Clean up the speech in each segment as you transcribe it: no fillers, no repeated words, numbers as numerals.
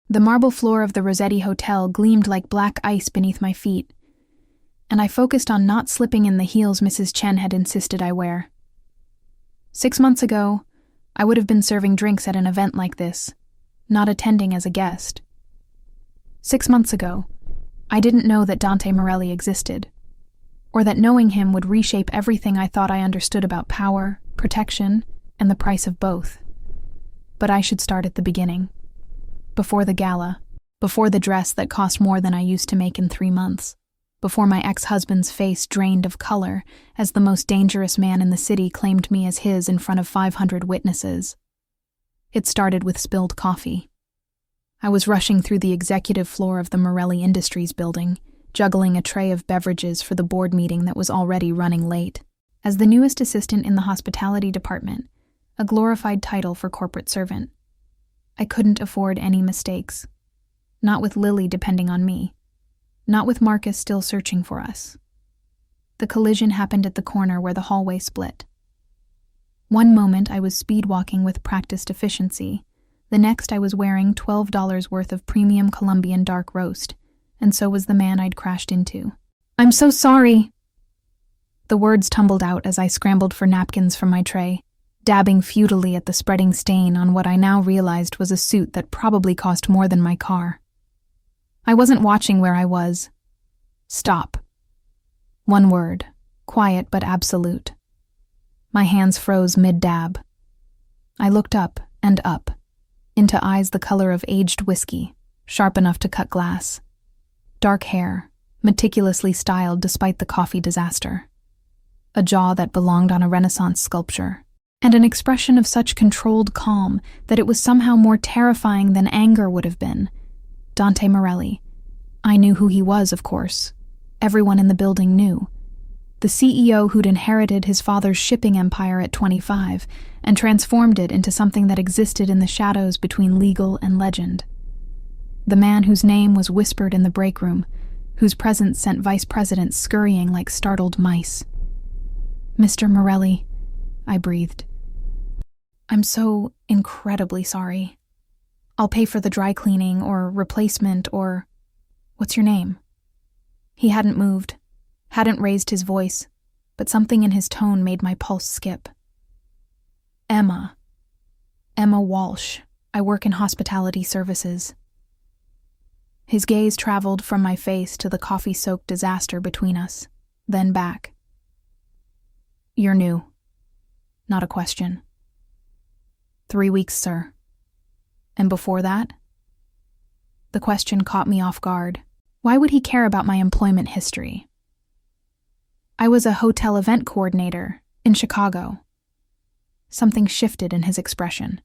The marble floor of the Rossetti Hotel gleamed like black ice beneath my feet, and I focused on not slipping in the heels Mrs. Chen had insisted I wear. 6 months ago, I would have been serving drinks at an event like this, not attending as a guest. 6 months ago, I didn't know that Dante Morelli existed, or that knowing him would reshape everything I thought I understood about power, protection, and the price of both. But I should start at the beginning. Before the gala, before the dress that cost more than I used to make in 3 months, before my ex-husband's face drained of color as the most dangerous man in the city claimed me as his in front of 500 witnesses. It started with spilled coffee. I was rushing through the executive floor of the Morelli Industries building, juggling a tray of beverages for the board meeting that was already running late. As the newest assistant in the hospitality department, a glorified title for corporate servant, I couldn't afford any mistakes. Not with Lily depending on me. Not with Marcus still searching for us. The collision happened at the corner where the hallway split. One moment I was speed-walking with practiced efficiency. The next I was wearing $12 worth of premium Colombian dark roast, and so was the man I'd crashed into. "I'm so sorry." The words tumbled out as I scrambled for napkins from my tray, dabbing futilely at the spreading stain on what I now realized was a suit that probably cost more than my car. I wasn't watching where I was. Stop. One word, quiet but absolute. My hands froze mid-dab. I looked up and up, into eyes the color of aged whiskey, sharp enough to cut glass. Dark hair, meticulously styled despite the coffee disaster. A jaw that belonged on a Renaissance sculpture, and an expression of such controlled calm that it was somehow more terrifying than anger would have been. Dante Morelli. I knew who he was, of course. Everyone in the building knew. The CEO who'd inherited his father's shipping empire at 25 and transformed it into something that existed in the shadows between legal and legend. The man whose name was whispered in the break room, whose presence sent vice presidents scurrying like startled mice. "Mr. Morelli," I breathed. "I'm so incredibly sorry. I'll pay for the dry cleaning or replacement or... What's your name?" He hadn't moved, hadn't raised his voice, but something in his tone made my pulse skip. "Emma. Emma Walsh. I work in hospitality services." His gaze traveled from my face to the coffee-soaked disaster between us, then back. "You're new." Not a question. 3 weeks, sir. And before that? The question caught me off guard. Why would he care about my employment history? I was a hotel event coordinator in Chicago. Something shifted in his expression,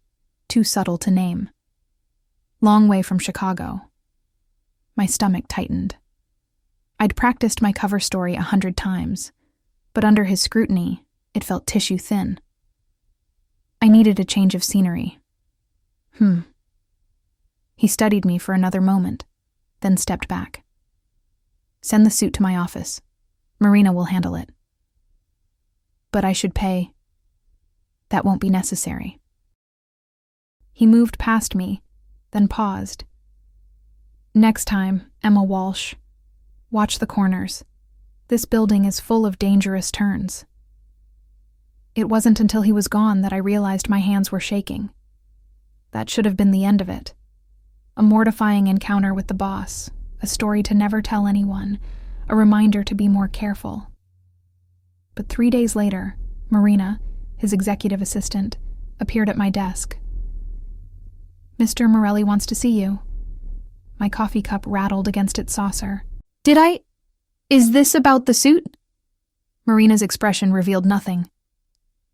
too subtle to name. Long way from Chicago. My stomach tightened. I'd practiced my cover story 100 times, but under his scrutiny, it felt tissue thin. I needed a change of scenery. He studied me for another moment, then stepped back. "Send the suit to my office. Marina will handle it." "But I should pay." "That won't be necessary." He moved past me, then paused. "Next time, Emma Walsh, watch the corners. This building is full of dangerous turns." It wasn't until he was gone that I realized my hands were shaking. That should have been the end of it. A mortifying encounter with the boss, a story to never tell anyone, a reminder to be more careful. But 3 days later, Marina, his executive assistant, appeared at my desk. "Mr. Morelli wants to see you." My coffee cup rattled against its saucer. Is this about the suit?" Marina's expression revealed nothing.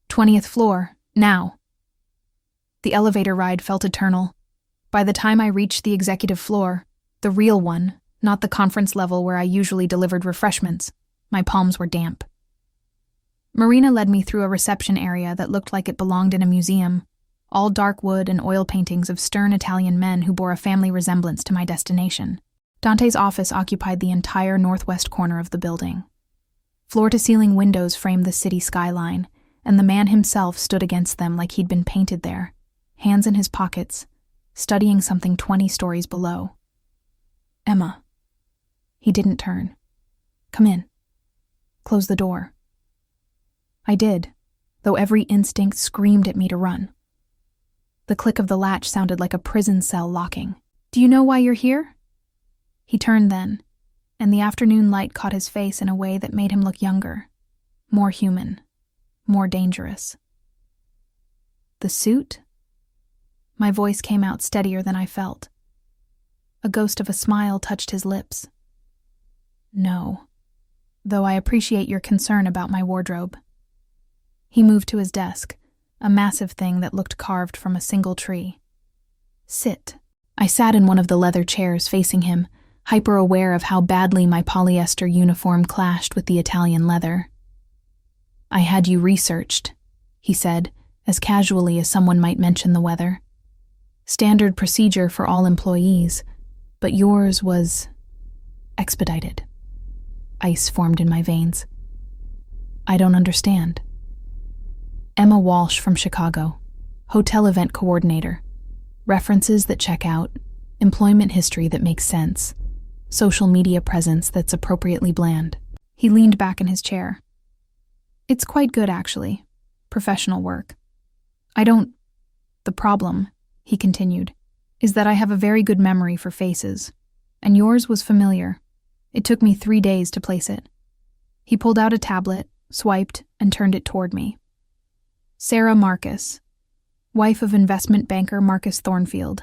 20th floor, now." The elevator ride felt eternal. By the time I reached the executive floor, the real one, not the conference level where I usually delivered refreshments, my palms were damp. Marina led me through a reception area that looked like it belonged in a museum, all dark wood and oil paintings of stern Italian men who bore a family resemblance to my destination. Dante's office occupied the entire northwest corner of the building. Floor-to-ceiling windows framed the city skyline, and the man himself stood against them like he'd been painted there, hands in his pockets, studying something 20 stories below. Emma. He didn't turn. Come in. Close the door. I did, though every instinct screamed at me to run. The click of the latch sounded like a prison cell locking. Do you know why you're here? He turned then, and the afternoon light caught his face in a way that made him look younger, more human, more dangerous. The suit? My voice came out steadier than I felt. A ghost of a smile touched his lips. No, though I appreciate your concern about my wardrobe. He moved to his desk, a massive thing that looked carved from a single tree. Sit. I sat in one of the leather chairs facing him, hyper-aware of how badly my polyester uniform clashed with the Italian leather. I had you researched, he said, as casually as someone might mention the weather. Standard procedure for all employees, but yours was expedited. Ice formed in my veins. I don't understand. Emma Walsh from Chicago, hotel event coordinator. References that check out, employment history that makes sense, social media presence that's appropriately bland. He leaned back in his chair. It's quite good, actually. Professional work. The problem, he continued, is that I have a very good memory for faces, and yours was familiar. It took me 3 days to place it. He pulled out a tablet, swiped, and turned it toward me. Sarah Marcus, wife of investment banker Marcus Thornfield,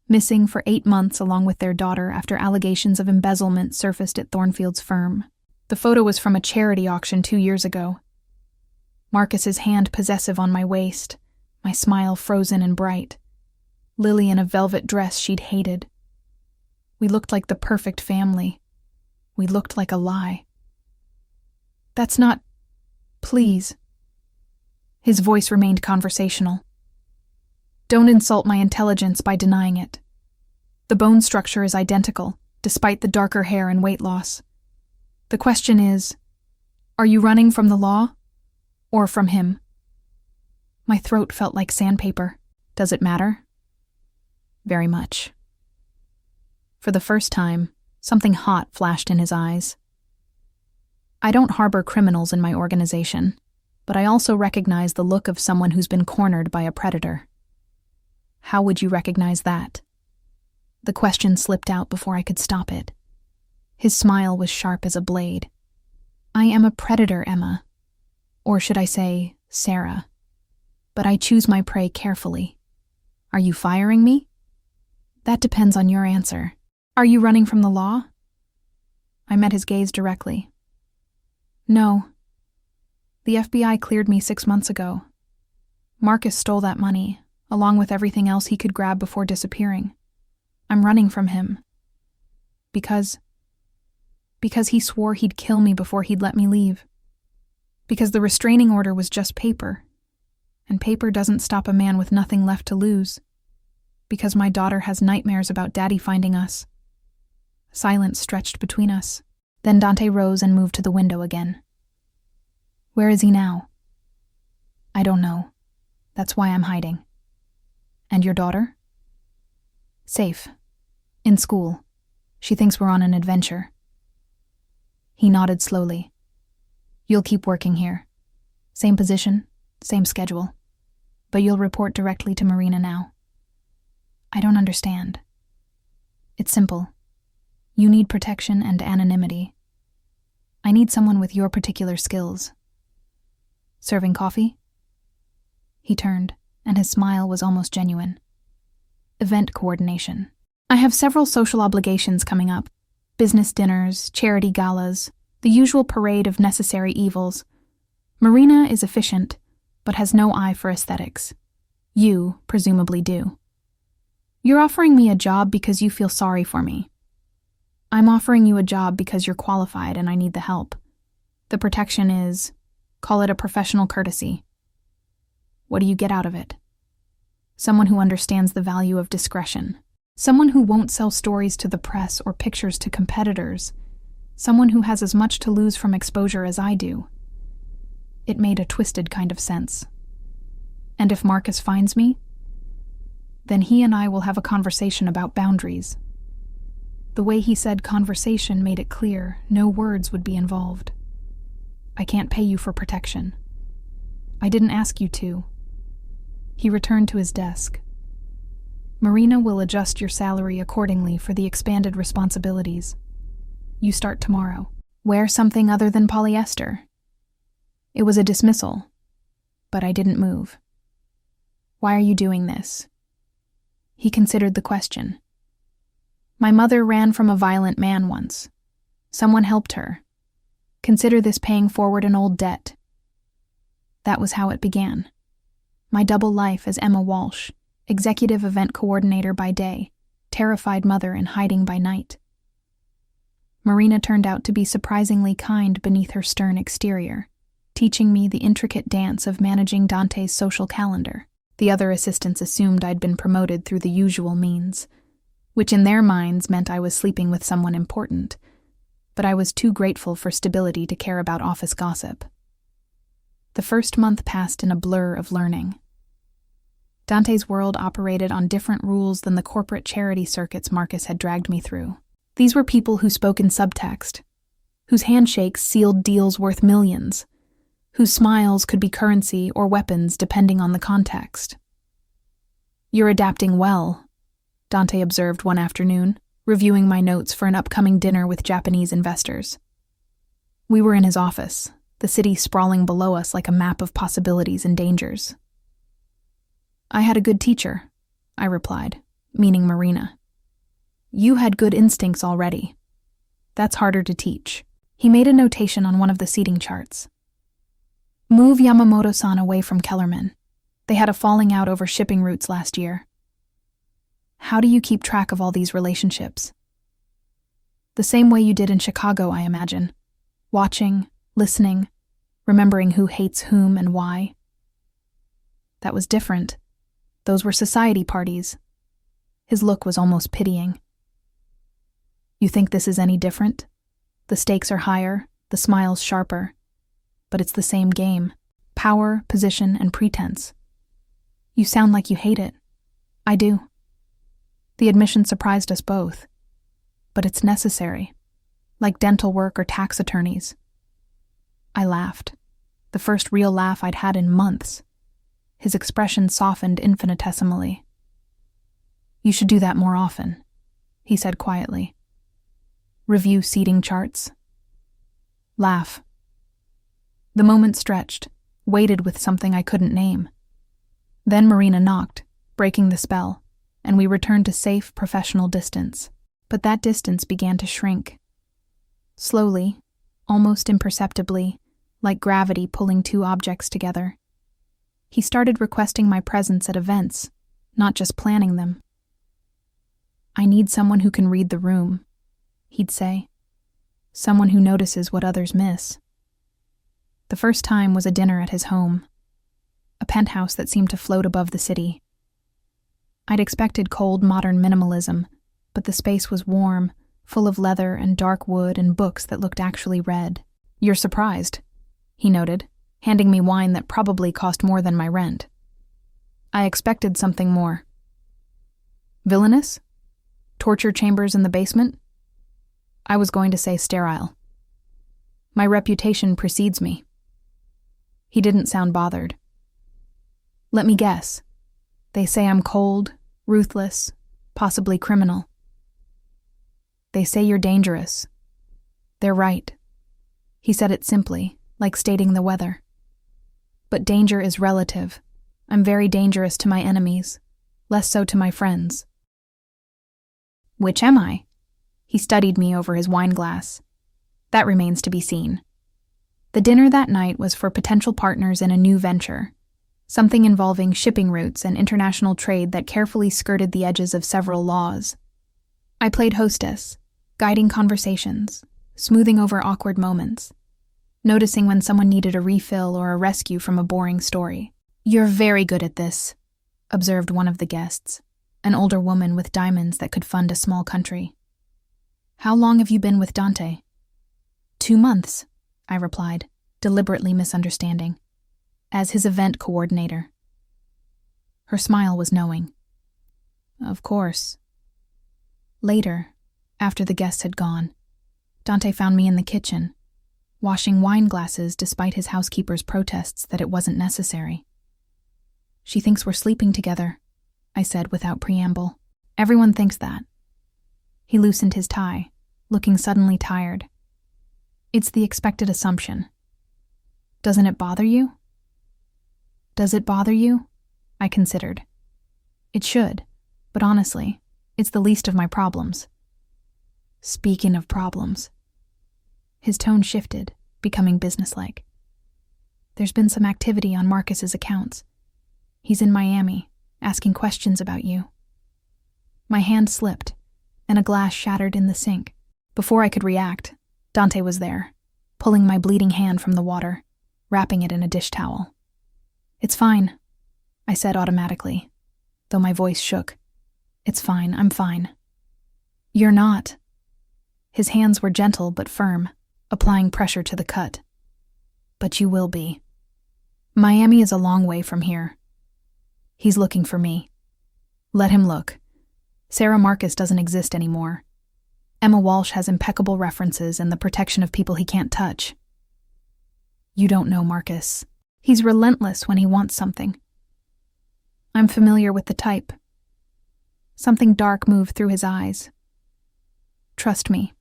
missing for 8 months along with their daughter after allegations of embezzlement surfaced at Thornfield's firm. The photo was from a charity auction 2 years ago. Marcus's hand possessive on my waist, my smile frozen and bright. Lily in a velvet dress she'd hated. We looked like the perfect family. We looked like a lie. That's not... Please. His voice remained conversational. Don't insult my intelligence by denying it. The bone structure is identical, despite the darker hair and weight loss. The question is, are you running from the law? Or from him? My throat felt like sandpaper. Does it matter? Very much. For the first time, something hot flashed in his eyes. I don't harbor criminals in my organization, but I also recognize the look of someone who's been cornered by a predator. How would you recognize that? The question slipped out before I could stop it. His smile was sharp as a blade. I am a predator, Emma. Or should I say, Sarah. But I choose my prey carefully. Are you firing me? That depends on your answer. Are you running from the law? I met his gaze directly. No. The FBI cleared me 6 months ago. Marcus stole that money, along with everything else he could grab before disappearing. I'm running from him. Because he swore he'd kill me before he'd let me leave. Because the restraining order was just paper. And paper doesn't stop a man with nothing left to lose. Because my daughter has nightmares about Daddy finding us. Silence stretched between us. Then Dante rose and moved to the window again. Where is he now? I don't know. That's why I'm hiding. And your daughter? Safe. In school. She thinks we're on an adventure. He nodded slowly. You'll keep working here. Same position, same schedule. But you'll report directly to Marina now. I don't understand. It's simple. You need protection and anonymity. I need someone with your particular skills. Serving coffee? He turned, and his smile was almost genuine. Event coordination. I have several social obligations coming up. Business dinners, charity galas, the usual parade of necessary evils. Marina is efficient, but has no eye for aesthetics. You, presumably, do. You're offering me a job because you feel sorry for me. I'm offering you a job because you're qualified and I need the help. The protection is, call it a professional courtesy. What do you get out of it? Someone who understands the value of discretion. Someone who won't sell stories to the press or pictures to competitors. Someone who has as much to lose from exposure as I do. It made a twisted kind of sense. And if Marcus finds me? Then he and I will have a conversation about boundaries. The way he said conversation made it clear no words would be involved. I can't pay you for protection. I didn't ask you to. He returned to his desk. Marina will adjust your salary accordingly for the expanded responsibilities. You start tomorrow. Wear something other than polyester. It was a dismissal, but I didn't move. Why are you doing this? He considered the question. My mother ran from a violent man once. Someone helped her. Consider this paying forward an old debt. That was how it began. My double life as Emma Walsh, executive event coordinator by day, terrified mother in hiding by night. Marina turned out to be surprisingly kind beneath her stern exterior, teaching me the intricate dance of managing Dante's social calendar. The other assistants assumed I'd been promoted through the usual means, which in their minds meant I was sleeping with someone important, but I was too grateful for stability to care about office gossip. The first month passed in a blur of learning. Dante's world operated on different rules than the corporate charity circuits Marcus had dragged me through. These were people who spoke in subtext, whose handshakes sealed deals worth millions, whose smiles could be currency or weapons depending on the context. You're adapting well, Dante observed one afternoon, reviewing my notes for an upcoming dinner with Japanese investors. We were in his office, the city sprawling below us like a map of possibilities and dangers. I had a good teacher, I replied, meaning Marina. You had good instincts already. That's harder to teach. He made a notation on one of the seating charts. Move Yamamoto-san away from Kellerman. They had a falling out over shipping routes last year. How do you keep track of all these relationships? The same way you did in Chicago, I imagine. Watching, listening, remembering who hates whom and why. That was different. Those were society parties. His look was almost pitying. You think this is any different? The stakes are higher, the smiles sharper. But it's the same game. Power, position, and pretense. You sound like you hate it. I do. The admission surprised us both. But it's necessary. Like dental work or tax attorneys. I laughed. The first real laugh I'd had in months. His expression softened infinitesimally. You should do that more often, he said quietly. Review seating charts. Laugh. The moment stretched, weighted with something I couldn't name. Then Marina knocked, breaking the spell, and we returned to safe, professional distance. But that distance began to shrink. Slowly, almost imperceptibly, like gravity pulling two objects together. He started requesting my presence at events, not just planning them. I need someone who can read the room, he'd say. Someone who notices what others miss. The first time was a dinner at his home, a penthouse that seemed to float above the city. I'd expected cold, modern minimalism, but the space was warm, full of leather and dark wood and books that looked actually read. You're surprised, he noted, handing me wine that probably cost more than my rent. I expected something more. Villainous? Torture chambers in the basement? I was going to say sterile. My reputation precedes me. He didn't sound bothered. Let me guess. They say I'm cold, ruthless, possibly criminal. They say you're dangerous. They're right. He said it simply, like stating the weather. But danger is relative. I'm very dangerous to my enemies, less so to my friends. Which am I? He studied me over his wine glass. That remains to be seen. The dinner that night was for potential partners in a new venture, something involving shipping routes and international trade that carefully skirted the edges of several laws. I played hostess, guiding conversations, smoothing over awkward moments, noticing when someone needed a refill or a rescue from a boring story. You're very good at this, observed one of the guests, an older woman with diamonds that could fund a small country. How long have you been with Dante? 2 months, I replied, deliberately misunderstanding. As his event coordinator. Her smile was knowing. Of course. Later, after the guests had gone, Dante found me in the kitchen, washing wine glasses despite his housekeeper's protests that it wasn't necessary. She thinks we're sleeping together, I said without preamble. Everyone thinks that. He loosened his tie, looking suddenly tired. It's the expected assumption. Doesn't it bother you? Does it bother you? I considered. It should, but honestly, it's the least of my problems. Speaking of problems. His tone shifted, becoming businesslike. There's been some activity on Marcus's accounts. He's in Miami, asking questions about you. My hand slipped, and a glass shattered in the sink. Before I could react, Dante was there, pulling my bleeding hand from the water, wrapping it in a dish towel. It's fine, I said automatically, though my voice shook. It's fine, I'm fine. You're not. His hands were gentle but firm, applying pressure to the cut. But you will be. Miami is a long way from here. He's looking for me. Let him look. Sarah Marcus doesn't exist anymore. Emma Walsh has impeccable references and the protection of people he can't touch. You don't know Marcus. He's relentless when he wants something. I'm familiar with the type. Something dark moved through his eyes. Trust me.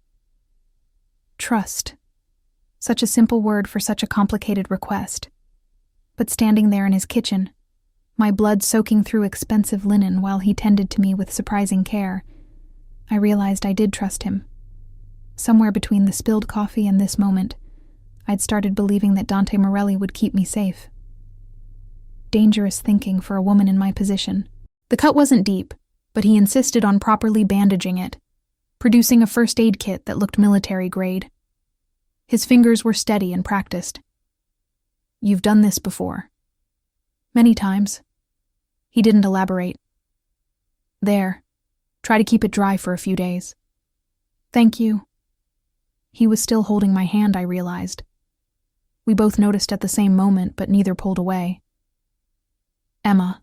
Trust. Such a simple word for such a complicated request. But standing there in his kitchen, my blood soaking through expensive linen while he tended to me with surprising care, I realized I did trust him. Somewhere between the spilled coffee and this moment, I'd started believing that Dante Morelli would keep me safe. Dangerous thinking for a woman in my position. The cut wasn't deep, but he insisted on properly bandaging it, producing a first aid kit that looked military grade. His fingers were steady and practiced. You've done this before. Many times. He didn't elaborate. There. Try to keep it dry for a few days. Thank you. He was still holding my hand, I realized. We both noticed at the same moment, but neither pulled away. Emma.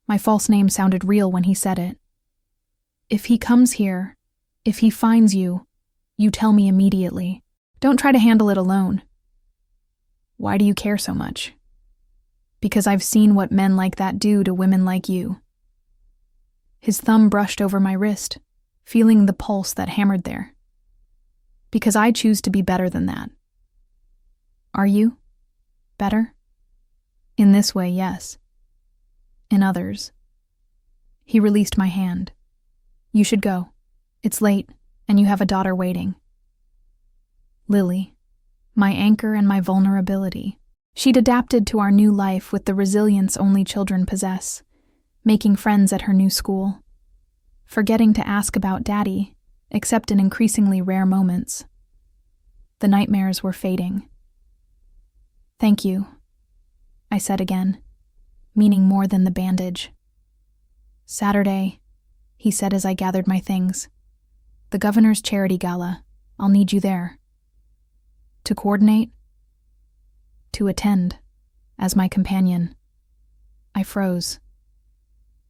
My false name sounded real when he said it. If he comes here, if he finds you, you tell me immediately. Don't try to handle it alone. Why do you care so much? Because I've seen what men like that do to women like you. His thumb brushed over my wrist, feeling the pulse that hammered there. Because I choose to be better than that. Are you? Better? In this way, yes. In others. He released my hand. You should go. It's late, and you have a daughter waiting. Lily, my anchor and my vulnerability. She'd adapted to our new life with the resilience only children possess, making friends at her new school, forgetting to ask about Daddy, except in increasingly rare moments. The nightmares were fading. Thank you, I said again, meaning more than the bandage. Saturday, he said as I gathered my things. The governor's charity gala. I'll need you there. To coordinate? To attend, as my companion. I froze.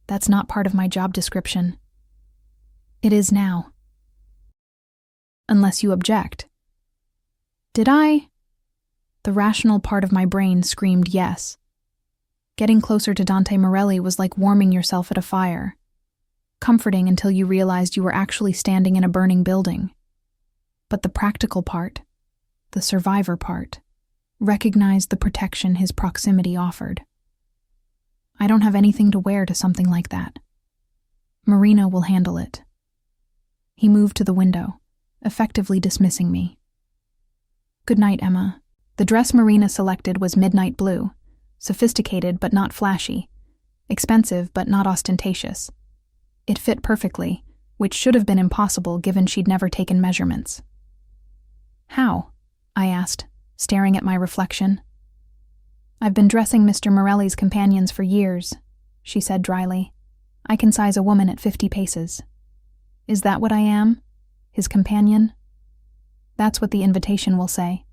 That's not part of my job description. It is now. Unless you object. Did I? The rational part of my brain screamed yes. Getting closer to Dante Morelli was like warming yourself at a fire, comforting until you realized you were actually standing in a burning building. But the practical part, the survivor part, recognized the protection his proximity offered. I don't have anything to wear to something like that. Marina will handle it. He moved to the window, effectively dismissing me. Good night, Emma. The dress Marina selected was midnight blue, sophisticated but not flashy, expensive but not ostentatious. It fit perfectly, which should have been impossible given she'd never taken measurements. How? I asked, staring at my reflection. I've been dressing Mr. Morelli's companions for years, she said dryly. I can size a woman at 50 paces. Is that what I am? His companion? That's what the invitation will say.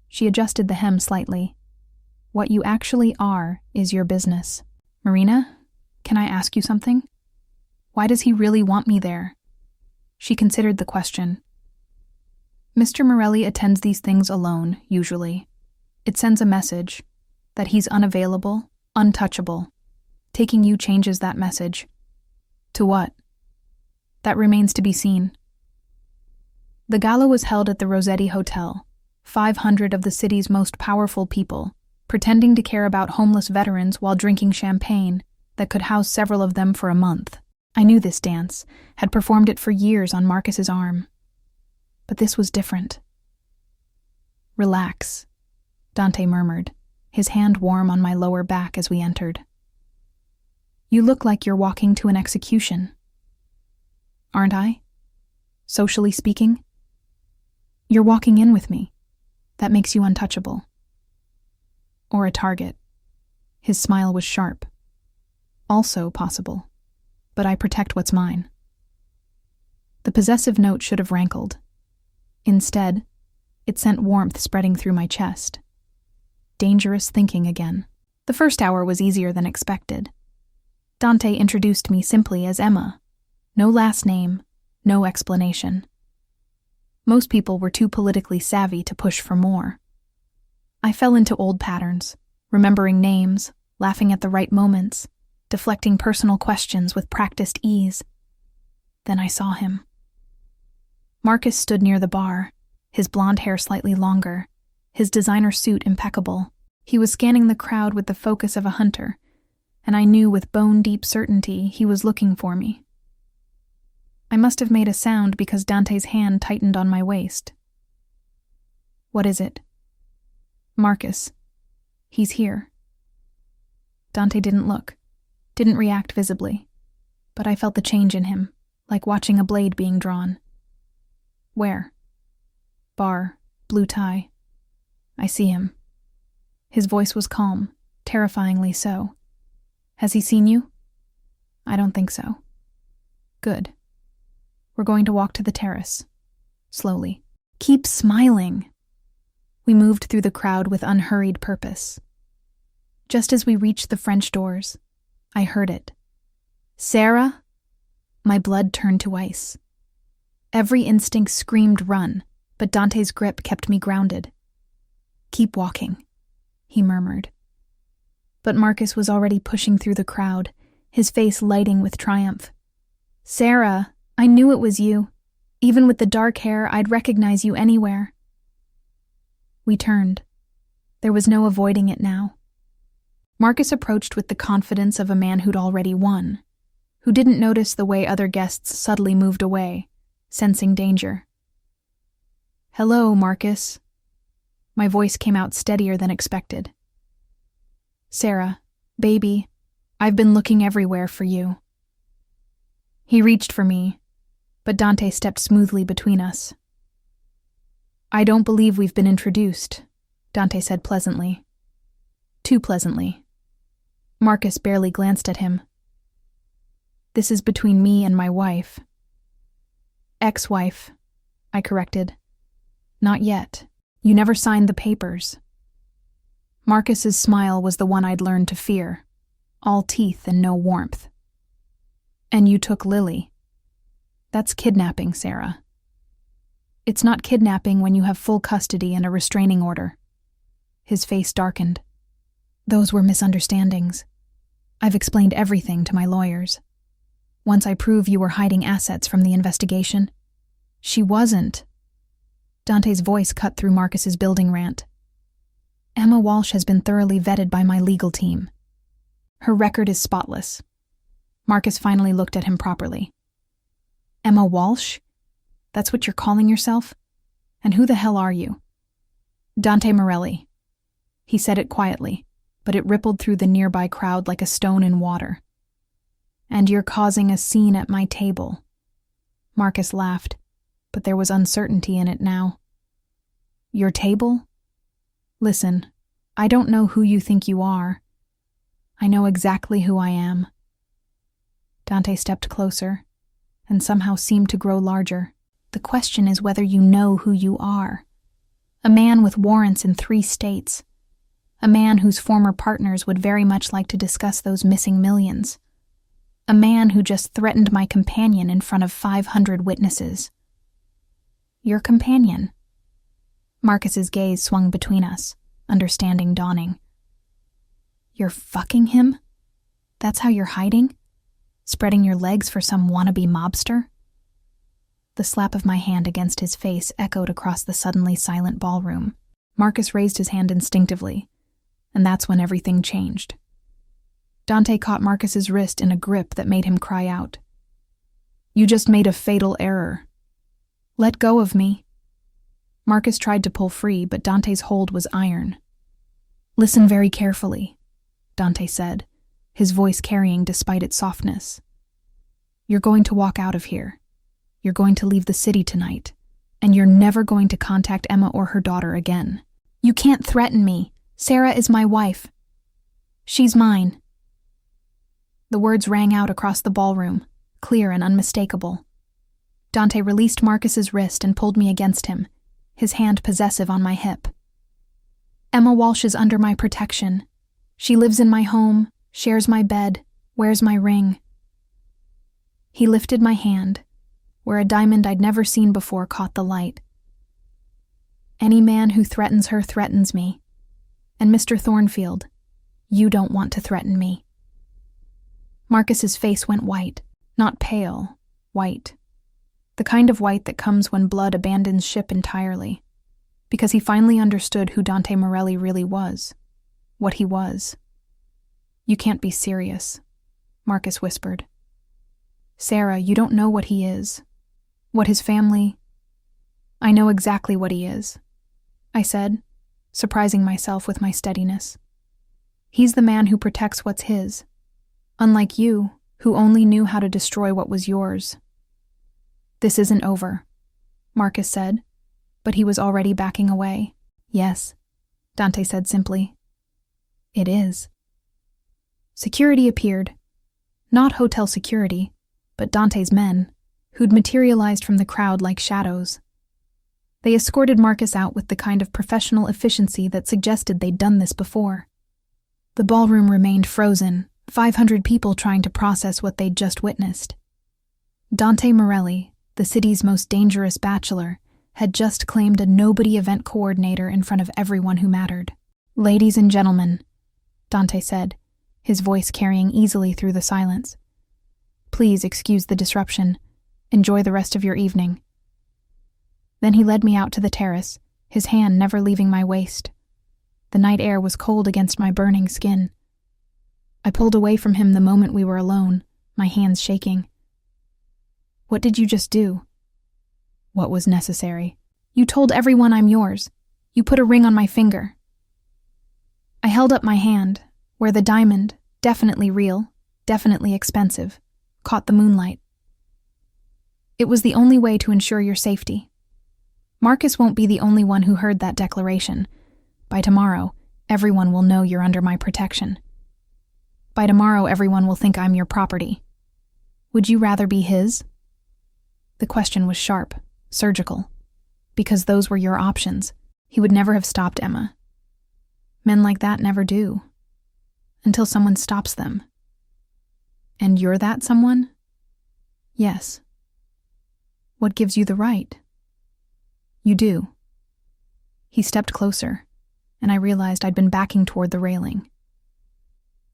She adjusted the hem slightly. What you actually are is your business. Marina, can I ask you something? Why does he really want me there? She considered the question. Mr. Morelli attends these things alone, usually. It sends a message that he's unavailable, untouchable. Taking you changes that message. To what? That remains to be seen. The gala was held at the Rossetti Hotel. 500 of the city's most powerful people, pretending to care about homeless veterans while drinking champagne that could house several of them for a month. I knew this dance, had performed it for years on Marcus's arm. But this was different. Relax, Dante murmured, his hand warm on my lower back as we entered. You look like you're walking to an execution. Aren't I? Socially speaking? You're walking in with me. That makes you untouchable. Or a target. His smile was sharp. Also possible. But I protect what's mine. The possessive note should have rankled. Instead, it sent warmth spreading through my chest. Dangerous thinking again. The first hour was easier than expected. Dante introduced me simply as Emma. No last name, no explanation. Most people were too politically savvy to push for more. I fell into old patterns, remembering names, laughing at the right moments, deflecting personal questions with practiced ease. Then I saw him. Marcus stood near the bar, his blonde hair slightly longer, his designer suit impeccable. He was scanning the crowd with the focus of a hunter, and I knew with bone-deep certainty he was looking for me. I must have made a sound because Dante's hand tightened on my waist. What is it? Marcus. He's here. Dante didn't look, didn't react visibly, but I felt the change in him, like watching a blade being drawn. Where? Bar, blue tie. I see him. His voice was calm, terrifyingly so. Has he seen you? I don't think so. Good. We're going to walk to the terrace. Slowly. Keep smiling. We moved through the crowd with unhurried purpose. Just as we reached the French doors, I heard it. Sarah? My blood turned to ice. Every instinct screamed run, but Dante's grip kept me grounded. Keep walking, he murmured. But Marcus was already pushing through the crowd, his face lighting with triumph. Sarah, I knew it was you. Even with the dark hair, I'd recognize you anywhere. We turned. There was no avoiding it now. Marcus approached with the confidence of a man who'd already won, who didn't notice the way other guests subtly moved away, sensing danger. Hello, Marcus. My voice came out steadier than expected. Sarah, baby, I've been looking everywhere for you. He reached for me, but Dante stepped smoothly between us. I don't believe we've been introduced, Dante said pleasantly. Too pleasantly. Marcus barely glanced at him. This is between me and my wife. Ex-wife, I corrected. Not yet. You never signed the papers. Marcus's smile was the one I'd learned to fear, all teeth and no warmth. And you took Lily. That's kidnapping, Sarah. It's not kidnapping when you have full custody and a restraining order. His face darkened. Those were misunderstandings. I've explained everything to my lawyers. Once I prove you were hiding assets from the investigation. She wasn't. Dante's voice cut through Marcus's building rant. Emma Walsh has been thoroughly vetted by my legal team. Her record is spotless. Marcus finally looked at him properly. Emma Walsh? That's what you're calling yourself? And who the hell are you? Dante Morelli. He said it quietly, but it rippled through the nearby crowd like a stone in water. And you're causing a scene at my table. Marcus laughed, but there was uncertainty in it now. Your table? Listen, I don't know who you think you are. I know exactly who I am. Dante stepped closer, and somehow seemed to grow larger. The question is whether you know who you are. A man with warrants in 3 states. A man whose former partners would very much like to discuss those missing millions. A man who just threatened my companion in front of 500 witnesses. Your companion? Marcus's gaze swung between us, understanding dawning. You're fucking him? That's how you're hiding? Spreading your legs for some wannabe mobster? The slap of my hand against his face echoed across the suddenly silent ballroom. Marcus raised his hand instinctively, and that's when everything changed. Dante caught Marcus's wrist in a grip that made him cry out. You just made a fatal error. Let go of me. Marcus tried to pull free, but Dante's hold was iron. Listen very carefully, Dante said, his voice carrying despite its softness. You're going to walk out of here. You're going to leave the city tonight, and you're never going to contact Emma or her daughter again. You can't threaten me. Sarah is my wife. She's mine. The words rang out across the ballroom, clear and unmistakable. Dante released Marcus's wrist and pulled me against him, his hand possessive on my hip. Emma Walsh is under my protection. She lives in my home, shares my bed, wears my ring. He lifted my hand, where a diamond I'd never seen before caught the light. Any man who threatens her threatens me. And Mr. Thornfield, you don't want to threaten me. Marcus's face went white, not pale, white. The kind of white that comes when blood abandons ship entirely, because he finally understood who Dante Morelli really was, what he was. You can't be serious, Marcus whispered. Sarah, you don't know what he is, what his family... I know exactly what he is, I said, surprising myself with my steadiness. He's the man who protects what's his, unlike you, who only knew how to destroy what was yours. This isn't over, Marcus said, but he was already backing away. Yes, Dante said simply. It is. Security appeared. Not hotel security, but Dante's men, who'd materialized from the crowd like shadows. They escorted Marcus out with the kind of professional efficiency that suggested they'd done this before. The ballroom remained frozen, 500 people trying to process what they'd just witnessed. Dante Morelli, the city's most dangerous bachelor, had just claimed a nobody event coordinator in front of everyone who mattered. Ladies and gentlemen, Dante said, his voice carrying easily through the silence. Please excuse the disruption. Enjoy the rest of your evening. Then he led me out to the terrace, his hand never leaving my waist. The night air was cold against my burning skin. I pulled away from him the moment we were alone, my hands shaking. What did you just do? What was necessary? You told everyone I'm yours. You put a ring on my finger. I held up my hand, where the diamond, definitely real, definitely expensive, caught the moonlight. It was the only way to ensure your safety. Marcus won't be the only one who heard that declaration. By tomorrow, everyone will know you're under my protection. By tomorrow, everyone will think I'm your property. Would you rather be his? The question was sharp, surgical. Because those were your options, he would never have stopped Emma. Men like that never do. Until someone stops them. And you're that someone? Yes. What gives you the right? You do. He stepped closer, and I realized I'd been backing toward the railing.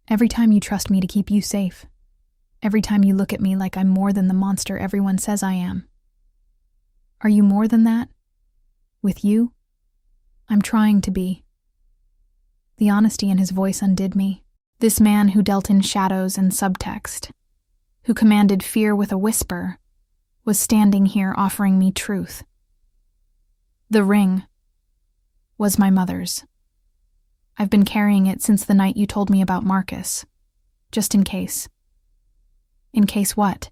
Every time you trust me to keep you safe. Every time you look at me like I'm more than the monster everyone says I am. Are you more than that? With you? I'm trying to be. The honesty in his voice undid me. This man who dealt in shadows and subtext, who commanded fear with a whisper, was standing here offering me truth. The ring was my mother's. I've been carrying it since the night you told me about Marcus, just in case. In case what?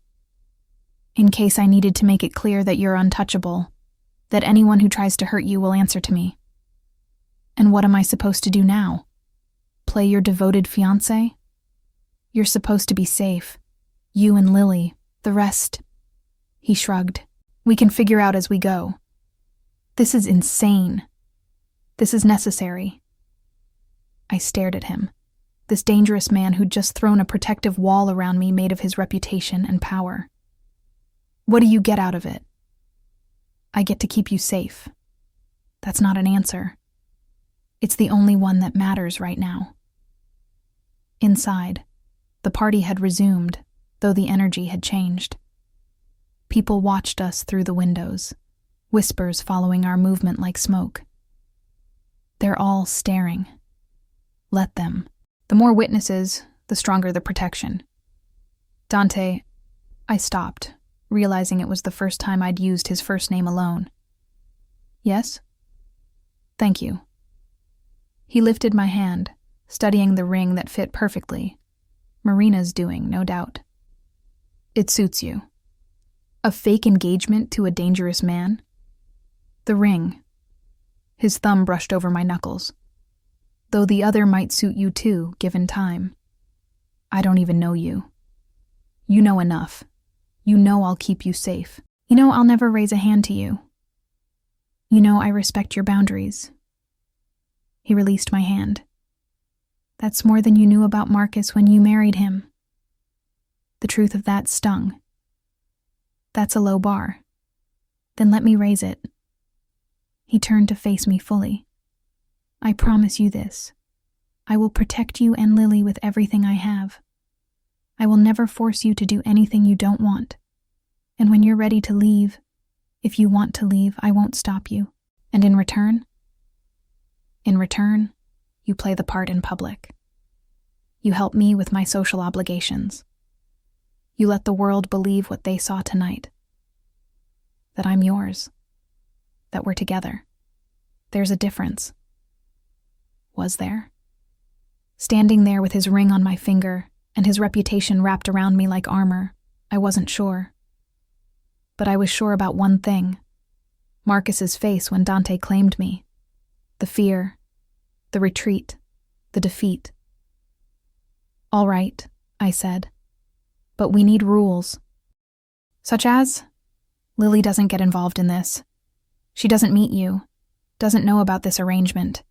In case I needed to make it clear that you're untouchable, that anyone who tries to hurt you will answer to me. And what am I supposed to do now? Play your devoted fiancé? You're supposed to be safe. You and Lily, the rest. He shrugged. We can figure out as we go. This is insane. This is necessary. I stared at him, this dangerous man who'd just thrown a protective wall around me made of his reputation and power. What do you get out of it? I get to keep you safe. That's not an answer. It's the only one that matters right now. Inside, the party had resumed, though the energy had changed. People watched us through the windows, whispers following our movement like smoke. They're all staring. Let them. The more witnesses, the stronger the protection. Dante, I stopped, realizing it was the first time I'd used his first name alone. Yes? Thank you. He lifted my hand, studying the ring that fit perfectly. Marina's doing, no doubt. It suits you. A fake engagement to a dangerous man? The ring. His thumb brushed over my knuckles. Though the other might suit you too, given time. I don't even know you. You know enough. You know I'll keep you safe. You know I'll never raise a hand to you. You know I respect your boundaries. He released my hand. That's more than you knew about Marcus when you married him. The truth of that stung. That's a low bar. Then let me raise it. He turned to face me fully. I promise you this. I will protect you and Lily with everything I have. I will never force you to do anything you don't want. And when you're ready to leave, if you want to leave, I won't stop you. And in return, you play the part in public. You help me with my social obligations. You let the world believe what they saw tonight. That I'm yours. That we're together. There's a difference. Was there? Standing there with his ring on my finger and his reputation wrapped around me like armor, I wasn't sure. But I was sure about one thing. Marcus's face when Dante claimed me. The fear, the retreat, the defeat. All right, I said. But we need rules. Such as? Lily doesn't get involved in this. She doesn't meet you, doesn't know about this arrangement.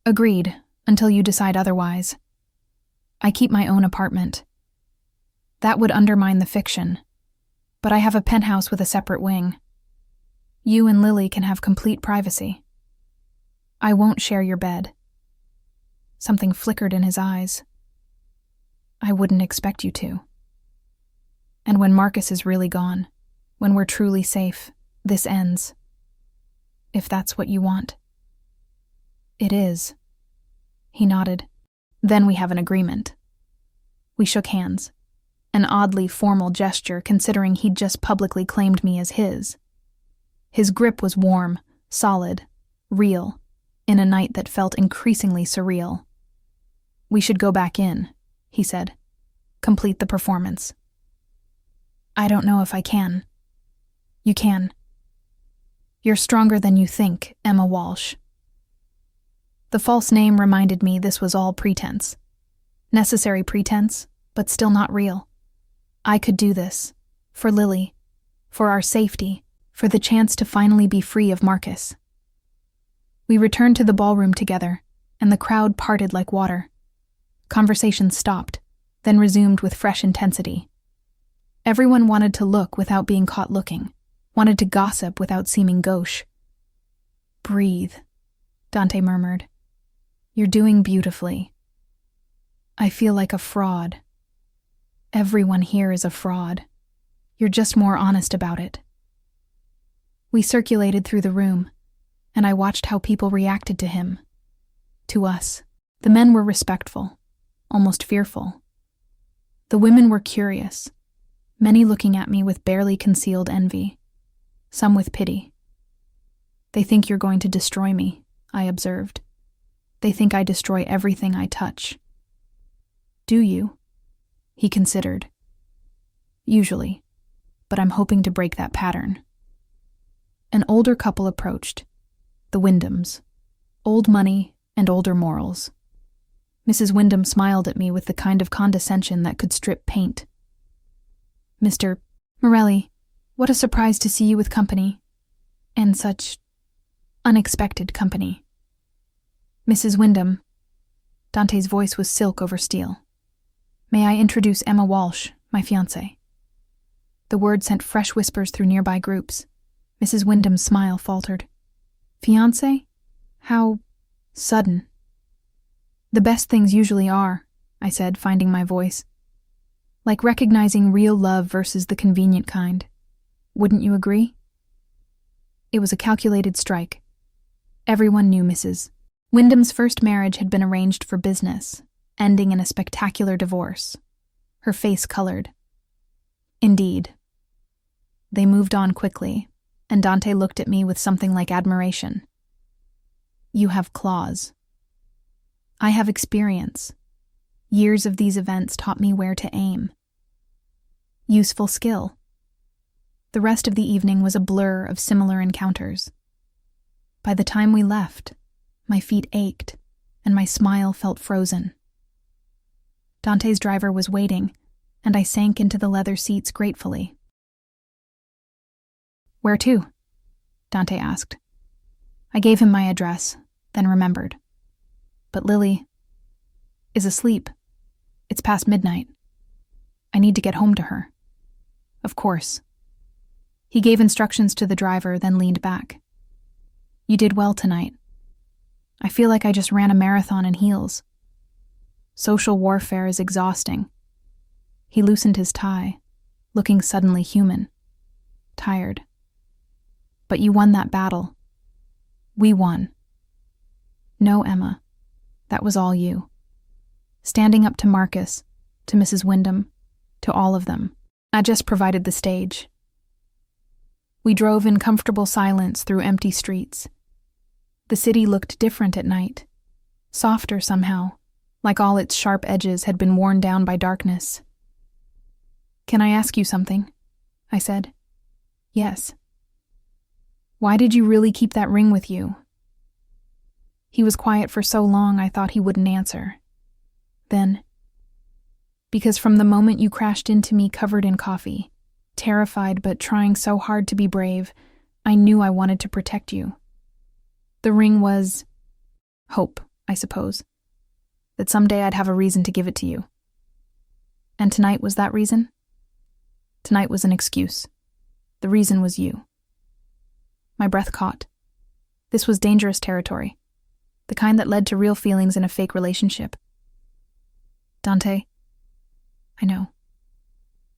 Agreed, until you decide otherwise. I keep my own apartment. That would undermine the fiction, but I have a penthouse with a separate wing. You and Lily can have complete privacy. I won't share your bed. Something flickered in his eyes. I wouldn't expect you to. And when Marcus is really gone, when we're truly safe, this ends. If that's what you want. It is. He nodded. Then we have an agreement. We shook hands, an oddly formal gesture considering he'd just publicly claimed me as his. His grip was warm, solid, real, in a night that felt increasingly surreal. We should go back in, he said. Complete the performance. I don't know if I can. You can. You're stronger than you think, Emma Walsh. The false name reminded me this was all pretense. Necessary pretense, but still not real. I could do this. For Lily. For our safety. For the chance to finally be free of Marcus. We returned to the ballroom together, and the crowd parted like water. Conversation stopped, then resumed with fresh intensity. Everyone wanted to look without being caught looking, wanted to gossip without seeming gauche. Breathe, Dante murmured. You're doing beautifully. I feel like a fraud. Everyone here is a fraud. You're just more honest about it. We circulated through the room, and I watched how people reacted to him. To us. The men were respectful, almost fearful. The women were curious, many looking at me with barely concealed envy, some with pity. They think you're going to destroy me, I observed. They think I destroy everything I touch. Do you? He considered. Usually, but I'm hoping to break that pattern. An older couple approached, the Wyndhams, old money and older morals. Mrs. Wyndham smiled at me with the kind of condescension that could strip paint. Mr. Morelli, what a surprise to see you with company, and such unexpected company. Mrs. Wyndham, Dante's voice was silk over steel. May I introduce Emma Walsh, my fiancée? The word sent fresh whispers through nearby groups. Mrs. Wyndham's smile faltered. Fiancé? How sudden. The best things usually are, I said, finding my voice. Like recognizing real love versus the convenient kind. Wouldn't you agree? It was a calculated strike. Everyone knew Mrs. Wyndham's first marriage had been arranged for business, ending in a spectacular divorce. Her face colored. Indeed. They moved on quickly, and Dante looked at me with something like admiration. You have claws. I have experience. Years of these events taught me where to aim. Useful skill. The rest of the evening was a blur of similar encounters. By the time we left, my feet ached, and my smile felt frozen. Dante's driver was waiting, and I sank into the leather seats gratefully. Where to? Dante asked. I gave him my address, then remembered. But Lily is asleep. It's past midnight. I need to get home to her. Of course. He gave instructions to the driver, then leaned back. You did well tonight. I feel like I just ran a marathon in heels. Social warfare is exhausting. He loosened his tie, looking suddenly human. Tired. But you won that battle. We won. No, Emma. That was all you. Standing up to Marcus, to Mrs. Wyndham, to all of them. I just provided the stage. We drove in comfortable silence through empty streets. The city looked different at night, softer somehow, like all its sharp edges had been worn down by darkness. Can I ask you something? I said. Yes. Why did you really keep that ring with you? He was quiet for so long I thought he wouldn't answer. Then, because from the moment you crashed into me covered in coffee, terrified but trying so hard to be brave, I knew I wanted to protect you. The ring was hope, I suppose, that someday I'd have a reason to give it to you. And tonight was that reason? Tonight was an excuse. The reason was you. My breath caught. This was dangerous territory, the kind that led to real feelings in a fake relationship. Dante, I know.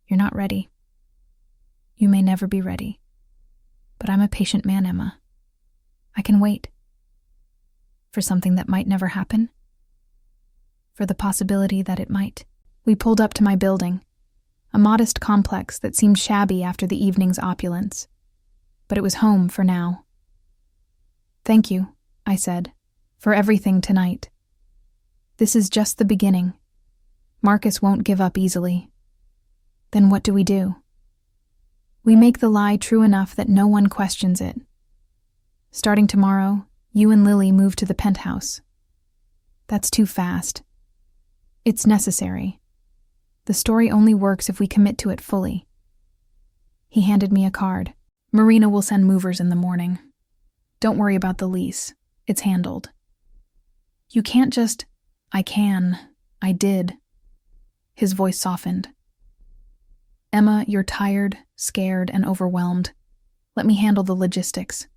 You're not ready. You may never be ready. But I'm a patient man, Emma. I can wait. For something that might never happen. For the possibility that it might. We pulled up to my building, a modest complex that seemed shabby after the evening's opulence. But it was home for now. Thank you, I said, for everything tonight. This is just the beginning. Marcus won't give up easily. Then what do? We make the lie true enough that no one questions it. Starting tomorrow, you and Lily move to the penthouse. That's too fast. It's necessary. The story only works if we commit to it fully. He handed me a card. Marina will send movers in the morning. Don't worry about the lease. It's handled. You can't just... I can. I did. His voice softened. Emma, you're tired, scared, and overwhelmed. Let me handle the logistics.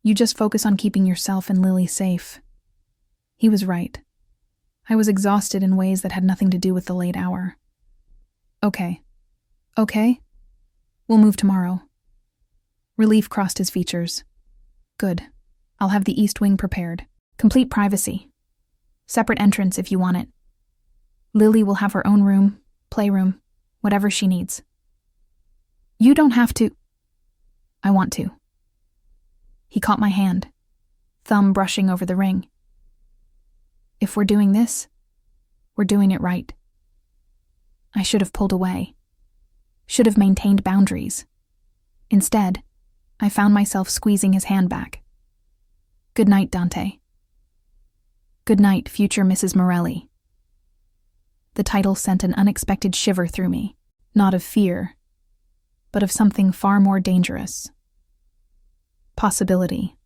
You just focus on keeping yourself and Lily safe. He was right. I was exhausted in ways that had nothing to do with the late hour. Okay. Okay? We'll move tomorrow. Relief crossed his features. Good. I'll have the east wing prepared. Complete privacy. Separate entrance if you want it. Lily will have her own room, playroom, whatever she needs. You don't have to. I want to. He caught my hand, thumb brushing over the ring. If we're doing this, we're doing it right. I should have pulled away. Should have maintained boundaries. Instead, I found myself squeezing his hand back. Good night, Dante. Good night, future Mrs. Morelli. The title sent an unexpected shiver through me, not of fear, but of something far more dangerous. Possibility.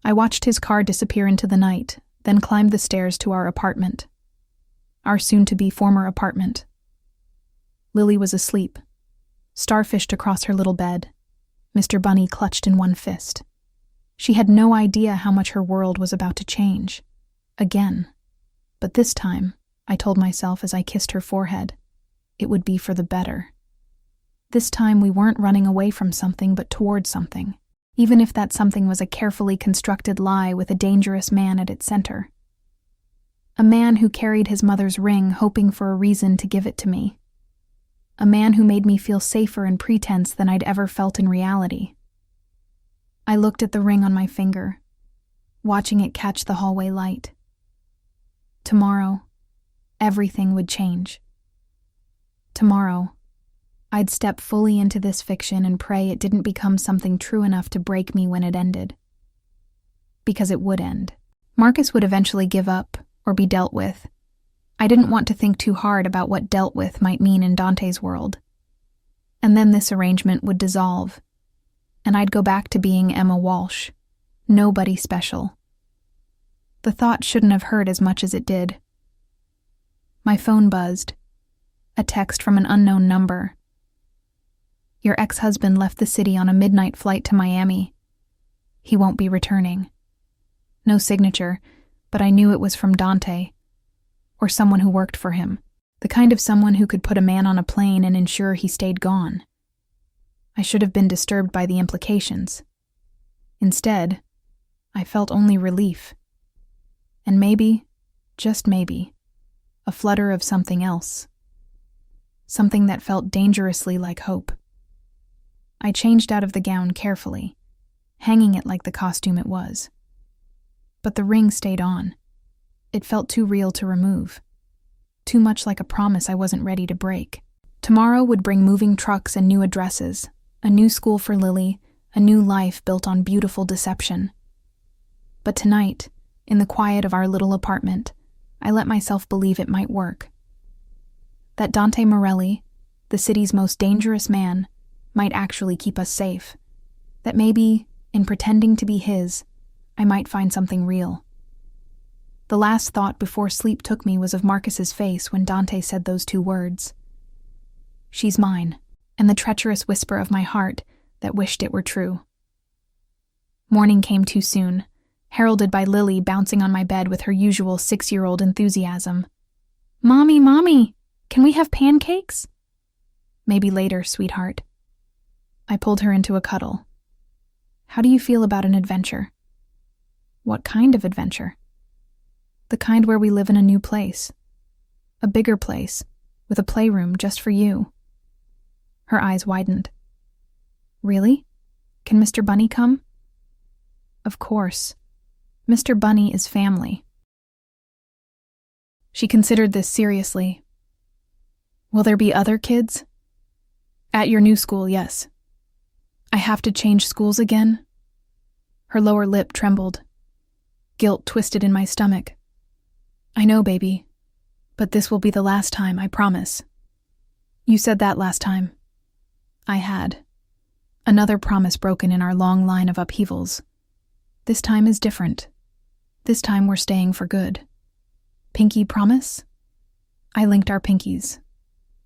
I watched his car disappear into the night, then climbed the stairs to our apartment. Our soon-to-be former apartment. Lily was asleep, starfished across her little bed, Mr. Bunny clutched in one fist. She had no idea how much her world was about to change. Again. But this time, I told myself as I kissed her forehead, it would be for the better. This time we weren't running away from something but toward something, even if that something was a carefully constructed lie with a dangerous man at its center. A man who carried his mother's ring hoping for a reason to give it to me. A man who made me feel safer in pretense than I'd ever felt in reality. I looked at the ring on my finger, watching it catch the hallway light. Tomorrow, everything would change. Tomorrow, I'd step fully into this fiction and pray it didn't become something true enough to break me when it ended. Because it would end. Marcus would eventually give up or be dealt with. I didn't want to think too hard about what dealt with might mean in Dante's world. And then this arrangement would dissolve, and I'd go back to being Emma Walsh, nobody special. The thought shouldn't have hurt as much as it did. My phone buzzed. A text from an unknown number. Your ex-husband left the city on a midnight flight to Miami. He won't be returning. No signature, but I knew it was from Dante, or someone who worked for him, the kind of someone who could put a man on a plane and ensure he stayed gone. I should have been disturbed by the implications. Instead, I felt only relief. And maybe, just maybe, a flutter of something else. Something that felt dangerously like hope. I changed out of the gown carefully, hanging it like the costume it was. But the ring stayed on. It felt too real to remove. Too much like a promise I wasn't ready to break. Tomorrow would bring moving trucks and new addresses, a new school for Lily, a new life built on beautiful deception. But tonight, in the quiet of our little apartment, I let myself believe it might work. That Dante Morelli, the city's most dangerous man, might actually keep us safe. That maybe, in pretending to be his, I might find something real. The last thought before sleep took me was of Marcus's face when Dante said those two words. She's mine, and the treacherous whisper of my heart that wished it were true. Morning came too soon, heralded by Lily bouncing on my bed with her usual 6-year-old enthusiasm. Mommy, Mommy, can we have pancakes? Maybe later, sweetheart. I pulled her into a cuddle. How do you feel about an adventure? What kind of adventure? The kind where we live in a new place. A bigger place, with a playroom just for you. Her eyes widened. Really? Can Mr. Bunny come? Of course. Mr. Bunny is family. She considered this seriously. Will there be other kids? At your new school, yes. I have to change schools again? Her lower lip trembled. Guilt twisted in my stomach. I know, baby, but this will be the last time, I promise. You said that last time. I had. Another promise broken in our long line of upheavals. This time is different. This time we're staying for good. Pinky promise? I linked our pinkies.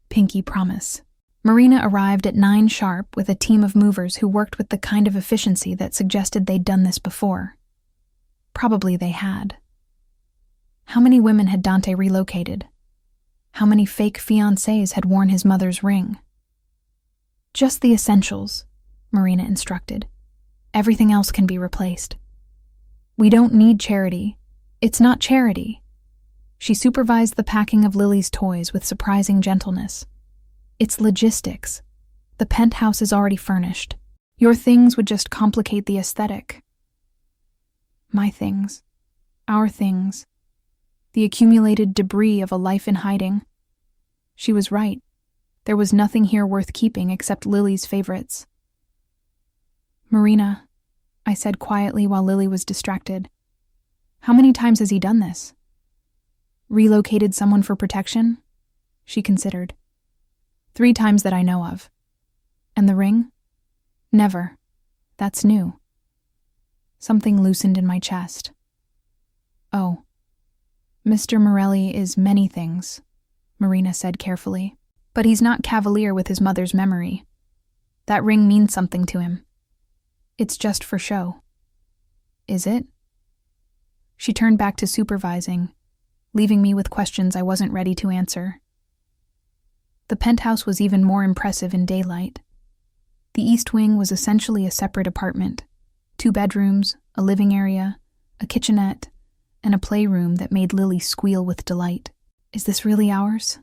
Pinky promise. Marina arrived at 9 sharp with a team of movers who worked with the kind of efficiency that suggested they'd done this before. Probably they had. How many women had Dante relocated? How many fake fiancés had worn his mother's ring? Just the essentials, Marina instructed. Everything else can be replaced. We don't need charity. It's not charity. She supervised the packing of Lily's toys with surprising gentleness. It's logistics. The penthouse is already furnished. Your things would just complicate the aesthetic. My things. Our things. The accumulated debris of a life in hiding. She was right. There was nothing here worth keeping except Lily's favorites. Marina, I said quietly while Lily was distracted. How many times has he done this? Relocated someone for protection? She considered. 3 times that I know of. And the ring? Never. That's new. Something loosened in my chest. Oh, Mr. Morelli is many things, Marina said carefully, but he's not cavalier with his mother's memory. That ring means something to him. It's just for show. Is it? She turned back to supervising, leaving me with questions I wasn't ready to answer. The penthouse was even more impressive in daylight. The east wing was essentially a separate apartment. 2 bedrooms, a living area, a kitchenette, and a playroom that made Lily squeal with delight. Is this really ours?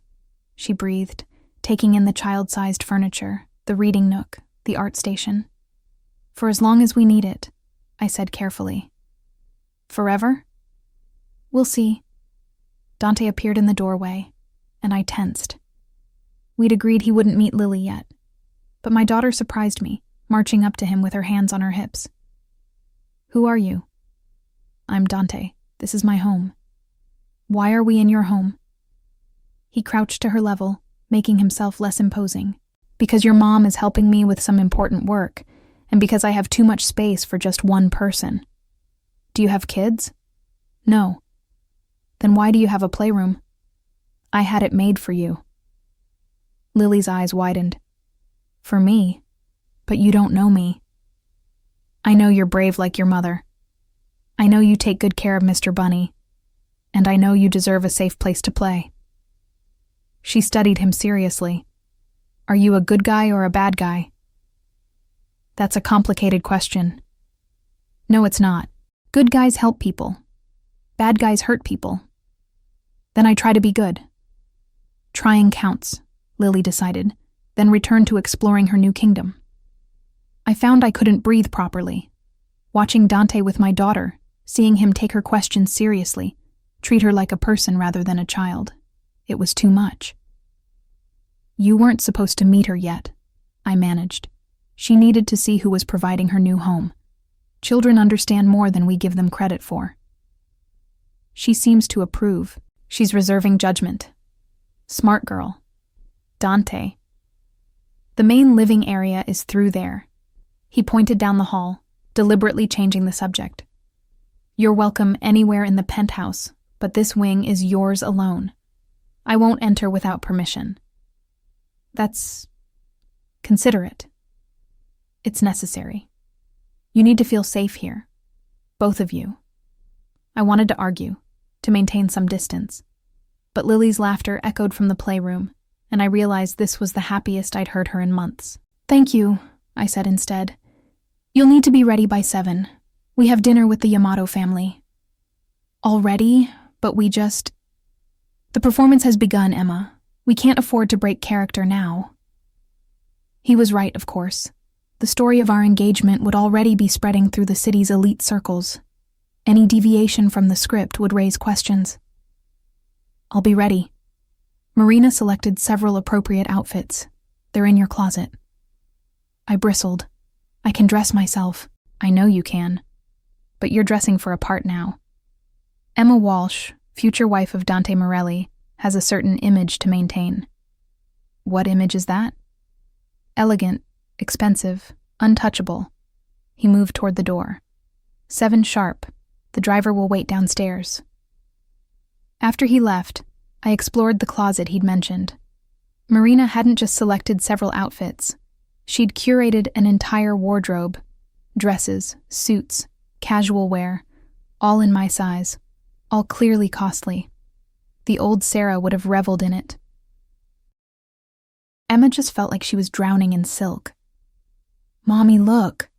She breathed, taking in the child-sized furniture, the reading nook, the art station. For as long as we need it, I said carefully. Forever? We'll see. Dante appeared in the doorway, and I tensed. We'd agreed he wouldn't meet Lily yet, but my daughter surprised me, marching up to him with her hands on her hips. Who are you? I'm Dante. This is my home. Why are we in your home? He crouched to her level, making himself less imposing. Because your mom is helping me with some important work, and because I have too much space for just one person. Do you have kids? No. Then why do you have a playroom? I had it made for you. Lily's eyes widened. For me? But you don't know me. I know you're brave like your mother. I know you take good care of Mr. Bunny. And I know you deserve a safe place to play. She studied him seriously. Are you a good guy or a bad guy? That's a complicated question. No, it's not. Good guys help people. Bad guys hurt people. Then I try to be good. Trying counts, Lily decided, then returned to exploring her new kingdom. I found I couldn't breathe properly. Watching Dante with my daughter, seeing him take her questions seriously, treat her like a person rather than a child. It was too much. You weren't supposed to meet her yet, I managed. She needed to see who was providing her new home. Children understand more than we give them credit for. She seems to approve. She's reserving judgment. Smart girl. Dante. The main living area is through there. He pointed down the hall, deliberately changing the subject. You're welcome anywhere in the penthouse, but this wing is yours alone. I won't enter without permission. That's considerate. It's necessary. You need to feel safe here. Both of you. I wanted to argue, to maintain some distance. But Lily's laughter echoed from the playroom, and I realized this was the happiest I'd heard her in months. Thank you, I said instead. You'll need to be ready by 7. We have dinner with the Yamato family. Already? But we just... The performance has begun, Emma. We can't afford to break character now. He was right, of course. The story of our engagement would already be spreading through the city's elite circles. Any deviation from the script would raise questions. I'll be ready. Marina selected several appropriate outfits. They're in your closet. I bristled. I can dress myself. I know you can. But you're dressing for a part now. Emma Walsh, future wife of Dante Morelli, has a certain image to maintain. What image is that? Elegant, expensive, untouchable. He moved toward the door. 7 sharp. The driver will wait downstairs. After he left, I explored the closet he'd mentioned. Marina hadn't just selected several outfits. She'd curated an entire wardrobe. Dresses, suits, casual wear, all in my size, all clearly costly. The old Sarah would have reveled in it. Emma just felt like she was drowning in silk. Mommy, look.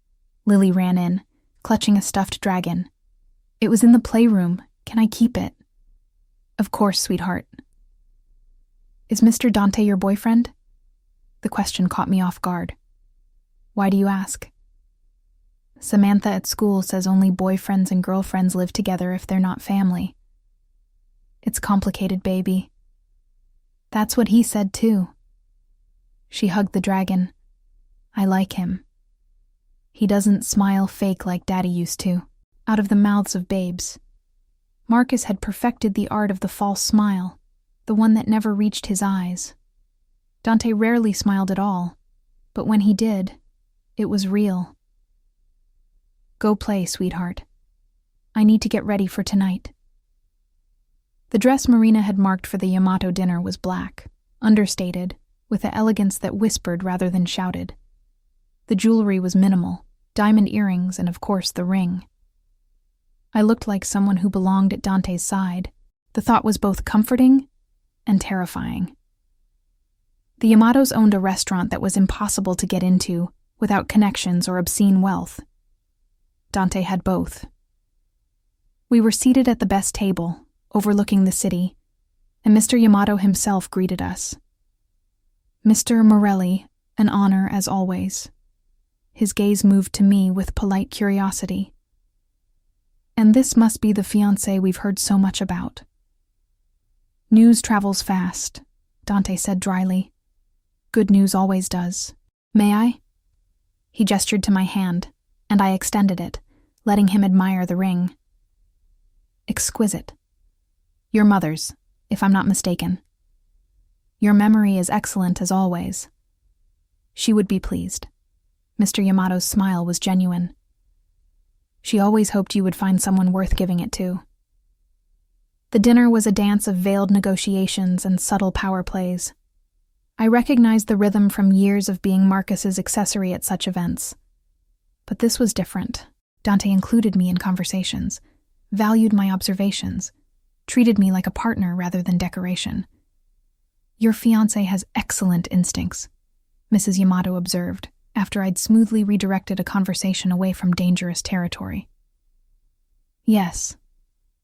Lily ran in, clutching a stuffed dragon. It was in the playroom. Can I keep it? Of course, sweetheart. Is Mr. Dante your boyfriend? The question caught me off guard. Why do you ask? Samantha at school says only boyfriends and girlfriends live together if they're not family. It's complicated, baby. That's what he said, too. She hugged the dragon. I like him. He doesn't smile fake like Daddy used to, out of the mouths of babes. Marcus had perfected the art of the false smile, the one that never reached his eyes. Dante rarely smiled at all, but when he did, it was real. Go play, sweetheart. I need to get ready for tonight. The dress Marina had marked for the Yamato dinner was black, understated, with an elegance that whispered rather than shouted. The jewelry was minimal, diamond earrings and, of course, the ring. I looked like someone who belonged at Dante's side. The thought was both comforting and terrifying. The Yamatos owned a restaurant that was impossible to get into without connections or obscene wealth. Dante had both. We were seated at the best table, overlooking the city, and Mr. Yamato himself greeted us. Mr. Morelli, an honor as always. His gaze moved to me with polite curiosity. And this must be the fiancé we've heard so much about. News travels fast, Dante said dryly. Good news always does. May I? He gestured to my hand, and I extended it, letting him admire the ring. Exquisite. Your mother's, if I'm not mistaken. Your memory is excellent as always. She would be pleased. Mr. Yamato's smile was genuine. She always hoped you would find someone worth giving it to. The dinner was a dance of veiled negotiations and subtle power plays. I recognized the rhythm from years of being Marcus's accessory at such events. But this was different. Dante included me in conversations, valued my observations, treated me like a partner rather than decoration. Your fiancé has excellent instincts, Mrs. Yamato observed, after I'd smoothly redirected a conversation away from dangerous territory. Yes,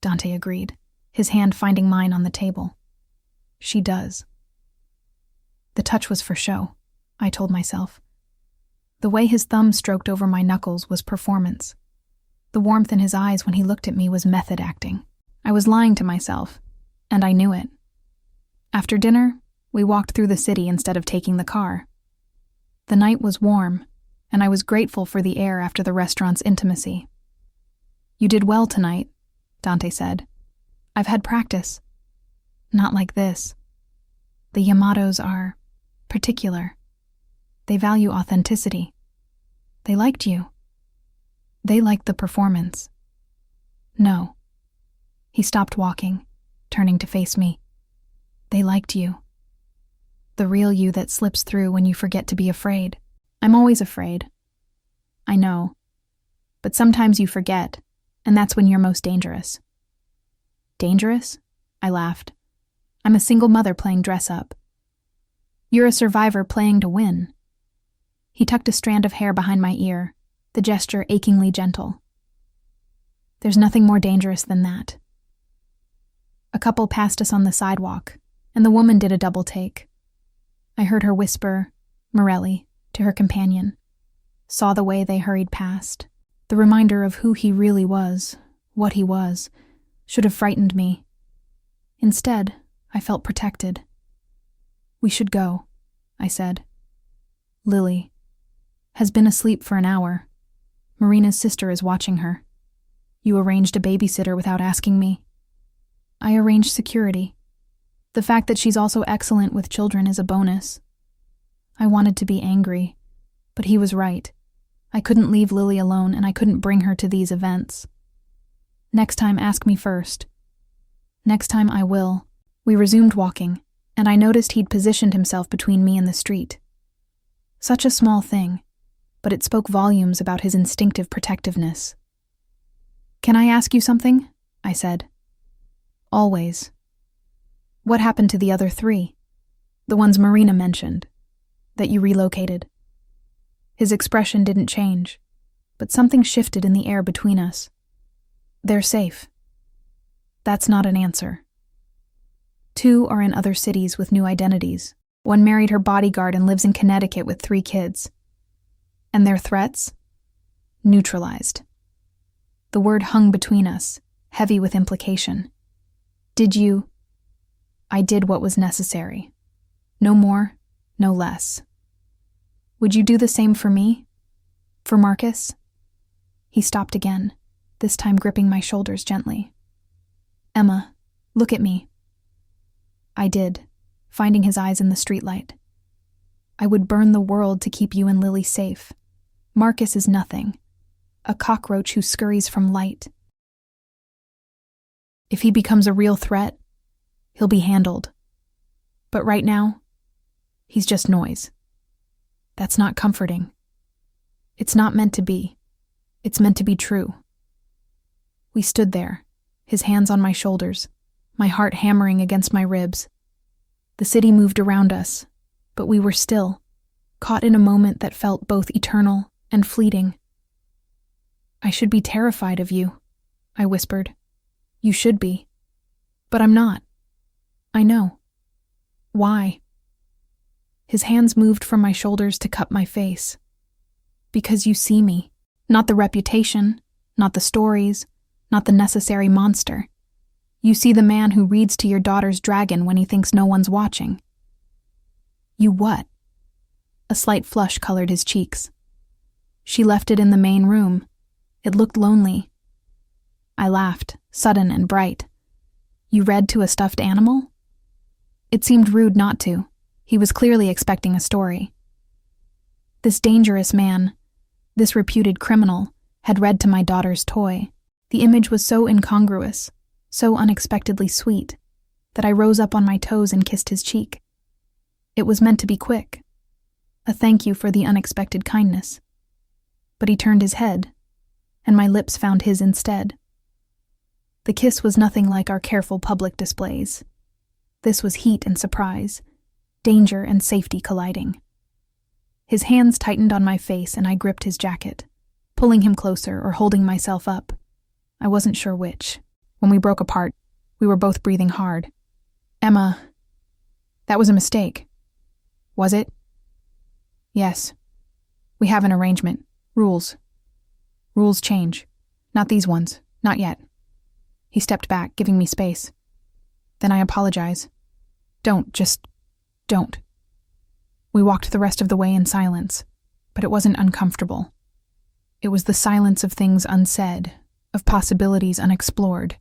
Dante agreed, his hand finding mine on the table. She does. The touch was for show, I told myself. The way his thumb stroked over my knuckles was performance. The warmth in his eyes when he looked at me was method acting. I was lying to myself, and I knew it. After dinner, we walked through the city instead of taking the car. The night was warm, and I was grateful for the air after the restaurant's intimacy. You did well tonight, Dante said. I've had practice. Not like this. The Yamatos are particular. They value authenticity. They liked you. They liked the performance. No. He stopped walking, turning to face me. They liked you. The real you that slips through when you forget to be afraid. I'm always afraid. I know. But sometimes you forget, and that's when you're most dangerous. Dangerous? I laughed. I'm a single mother playing dress-up. You're a survivor playing to win. He tucked a strand of hair behind my ear, the gesture achingly gentle. There's nothing more dangerous than that. A couple passed us on the sidewalk, and the woman did a double take. I heard her whisper, Morelli, to her companion, saw the way they hurried past. The reminder of who he really was, what he was, should have frightened me. Instead, I felt protected. We should go, I said. Lily has been asleep for an hour. Marina's sister is watching her. You arranged a babysitter without asking me. I arranged security. The fact that she's also excellent with children is a bonus. I wanted to be angry, but he was right. I couldn't leave Lily alone, and I couldn't bring her to these events. Next time, ask me first. Next time I will. We resumed walking, and I noticed he'd positioned himself between me and the street. Such a small thing, but it spoke volumes about his instinctive protectiveness. Can I ask you something? I said. Always. What happened to the other 3? The ones Marina mentioned, that you relocated. His expression didn't change, but something shifted in the air between us. They're safe. That's not an answer. 2 are in other cities with new identities. 1 married her bodyguard and lives in Connecticut with 3 kids. And their threats? Neutralized. The word hung between us, heavy with implication. Did you? I did what was necessary. No more, no less. Would you do the same for me? For Marcus? He stopped again, this time gripping my shoulders gently. Emma, look at me. I did, finding his eyes in the streetlight. I would burn the world to keep you and Lily safe. Marcus is nothing, a cockroach who scurries from light. If he becomes a real threat, He'll be handled. But right now, he's just noise. That's not comforting. It's not meant to be. It's meant to be true. We stood there, his hands on my shoulders, my heart hammering against my ribs. The city moved around us, but we were still, caught in a moment that felt both eternal and fleeting. I should be terrified of you, I whispered. You should be. But I'm not. I know. Why? His hands moved from my shoulders to cup my face. Because you see me. Not the reputation, not the stories, not the necessary monster. You see the man who reads to your daughter's dragon when he thinks no one's watching. You what? A slight flush colored his cheeks. She left it in the main room. It looked lonely. I laughed, sudden and bright. You read to a stuffed animal? It seemed rude not to. He was clearly expecting a story. This dangerous man, this reputed criminal, had read to my daughter's toy. The image was so incongruous, so unexpectedly sweet, that I rose up on my toes and kissed his cheek. It was meant to be quick, a thank you for the unexpected kindness. But he turned his head, and my lips found his instead. The kiss was nothing like our careful public displays. This was heat and surprise, danger and safety colliding. His hands tightened on my face and I gripped his jacket, pulling him closer or holding myself up. I wasn't sure which. When we broke apart, we were both breathing hard. Emma, that was a mistake. Was it? Yes. We have an arrangement. Rules. Rules change. Not these ones. Not yet. He stepped back, giving me space. Then I apologize. Just don't. We walked the rest of the way in silence, but it wasn't uncomfortable. It was the silence of things unsaid, of possibilities unexplored,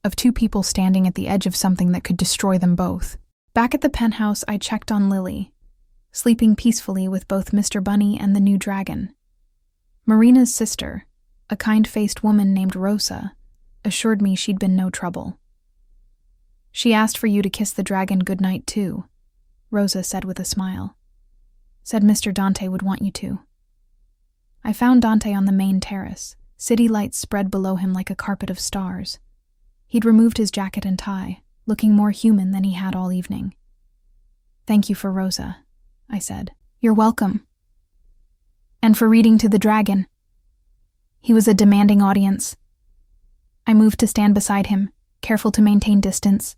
of two people standing at the edge of something that could destroy them both. Back at the penthouse, I checked on Lily, sleeping peacefully with both Mr. Bunny and the new dragon. Marina's sister, a kind-faced woman named Rosa, assured me she'd been no trouble. She asked for you to kiss the dragon goodnight too, Rosa said with a smile. Said Mr. Dante would want you to. I found Dante on the main terrace, city lights spread below him like a carpet of stars. He'd removed his jacket and tie, looking more human than he had all evening. Thank you for Rosa, I said. You're welcome. And for reading to the dragon. He was a demanding audience. I moved to stand beside him, careful to maintain distance.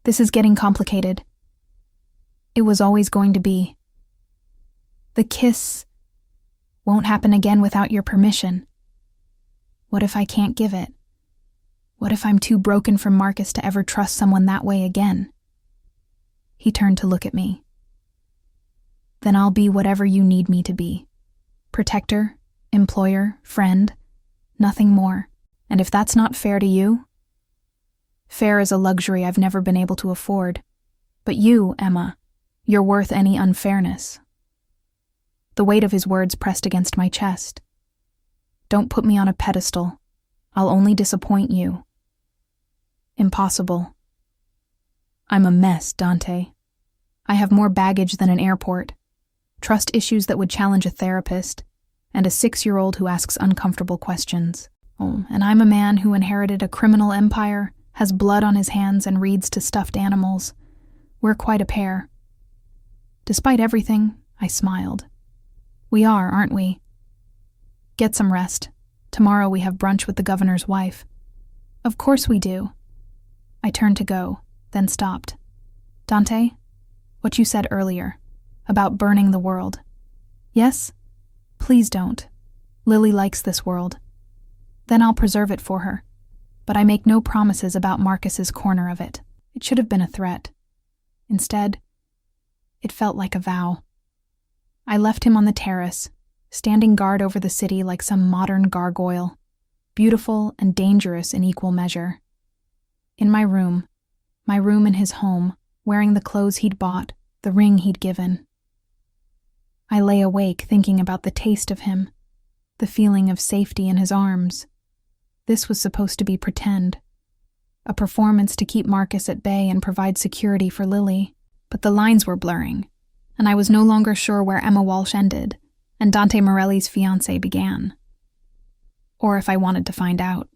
This is getting complicated. It was always going to be. The kiss won't happen again without your permission. What if I can't give it? What if I'm too broken from Marcus to ever trust someone that way again? He turned to look at me. Then I'll be whatever you need me to be. Protector, employer, friend, nothing more. And if that's not fair to you? Fair is a luxury I've never been able to afford. But you, Emma, you're worth any unfairness. The weight of his words pressed against my chest. Don't put me on a pedestal. I'll only disappoint you. Impossible. I'm a mess, Dante. I have more baggage than an airport, trust issues that would challenge a therapist, and a 6-year-old who asks uncomfortable questions. Oh, and I'm a man who inherited a criminal empire, has blood on his hands, and reads to stuffed animals. We're quite a pair. Despite everything, I smiled. We are, aren't we? Get some rest. Tomorrow we have brunch with the governor's wife. Of course we do. I turned to go, then stopped. Dante, what you said earlier, about burning the world. Yes? Please don't. Lily likes this world. Then I'll preserve it for her. But I make no promises about Marcus's corner of it. It should have been a threat. Instead, it felt like a vow. I left him on the terrace, standing guard over the city like some modern gargoyle, beautiful and dangerous in equal measure. In my room in his home, wearing the clothes he'd bought, the ring he'd given. I lay awake thinking about the taste of him, the feeling of safety in his arms. This was supposed to be pretend. a performance to keep Marcus at bay and provide security for Lily. But the lines were blurring, and I was no longer sure where Emma Walsh ended and Dante Morelli's fiancé began. Or if I wanted to find out.